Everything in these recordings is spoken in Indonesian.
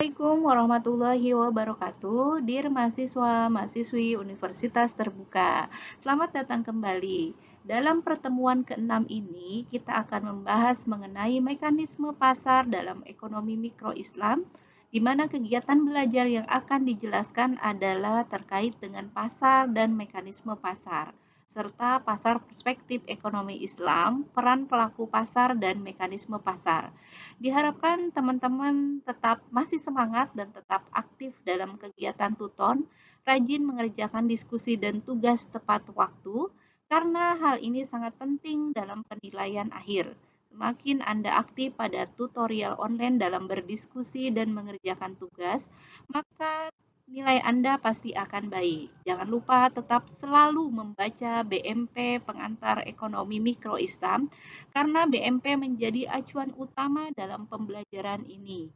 Assalamualaikum warahmatullahi wabarakatuh, Dear mahasiswa-mahasiswi Universitas Terbuka. Selamat datang kembali. Dalam pertemuan ke-6 ini, kita akan membahas mengenai mekanisme pasar dalam ekonomi mikro Islam, di mana kegiatan belajar yang akan dijelaskan adalah terkait dengan pasar dan mekanisme pasar, serta pasar perspektif ekonomi Islam, peran pelaku pasar, dan mekanisme pasar. Diharapkan teman-teman tetap masih semangat dan tetap aktif dalam kegiatan tuton, rajin mengerjakan diskusi dan tugas tepat waktu, karena hal ini sangat penting dalam penilaian akhir. Semakin Anda aktif pada tutorial online dalam berdiskusi dan mengerjakan tugas, maka nilai Anda pasti akan baik. Jangan lupa tetap selalu membaca BMP Pengantar Ekonomi Mikro Islam karena BMP menjadi acuan utama dalam pembelajaran ini.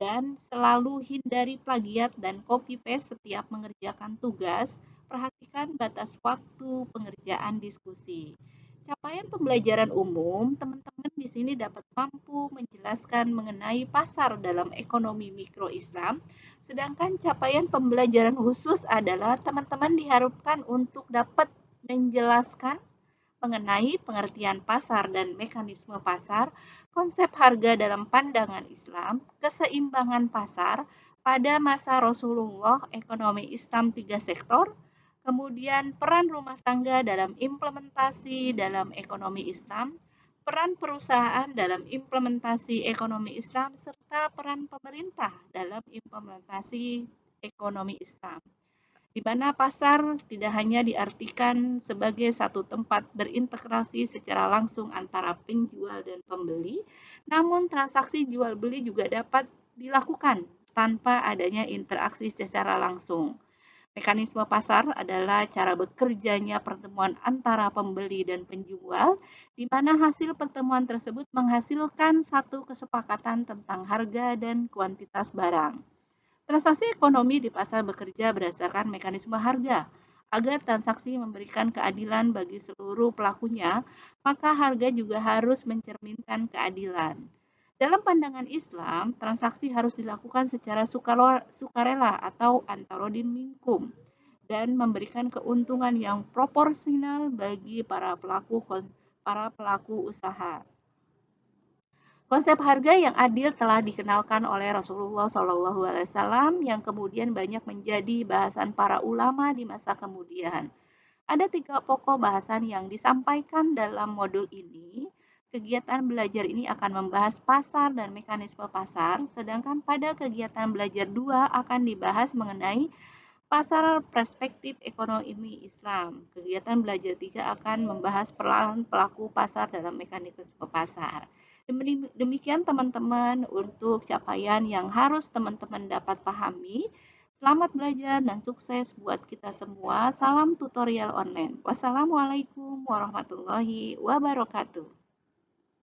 Dan selalu hindari plagiat dan copy paste setiap mengerjakan tugas. Perhatikan batas waktu pengerjaan diskusi. Capaian pembelajaran umum, teman-teman di sini dapat mampu menjelaskan mengenai pasar dalam ekonomi mikro Islam, sedangkan capaian pembelajaran khusus adalah teman-teman diharapkan untuk dapat menjelaskan mengenai pengertian pasar dan mekanisme pasar, konsep harga dalam pandangan Islam, keseimbangan pasar pada masa Rasulullah, ekonomi Islam tiga sektor, kemudian peran rumah tangga dalam implementasi dalam ekonomi Islam, peran perusahaan dalam implementasi ekonomi Islam, serta peran pemerintah dalam implementasi ekonomi Islam, di mana pasar tidak hanya diartikan sebagai satu tempat berintegrasi secara langsung antara penjual dan pembeli, namun transaksi jual beli juga dapat dilakukan tanpa adanya interaksi secara langsung. Mekanisme pasar adalah cara bekerjanya pertemuan antara pembeli dan penjual, di mana hasil pertemuan tersebut menghasilkan satu kesepakatan tentang harga dan kuantitas barang. Transaksi ekonomi di pasar bekerja berdasarkan mekanisme harga. Agar transaksi memberikan keadilan bagi seluruh pelakunya, maka harga juga harus mencerminkan keadilan. Dalam pandangan Islam, transaksi harus dilakukan secara sukarela atau antarodin minkum dan memberikan keuntungan yang proporsional bagi para pelaku usaha. Konsep harga yang adil telah dikenalkan oleh Rasulullah SAW yang kemudian banyak menjadi bahasan para ulama di masa kemudian. Ada 3 pokok bahasan yang disampaikan dalam modul ini. Kegiatan belajar ini akan membahas pasar dan mekanisme pasar, sedangkan pada kegiatan belajar 2 akan dibahas mengenai pasar perspektif ekonomi Islam. Kegiatan belajar 3 akan membahas peran pelaku pasar dalam mekanisme pasar. Demikian teman-teman untuk capaian yang harus teman-teman dapat pahami. Selamat belajar dan sukses buat kita semua. Salam tutorial online. Wassalamualaikum warahmatullahi wabarakatuh.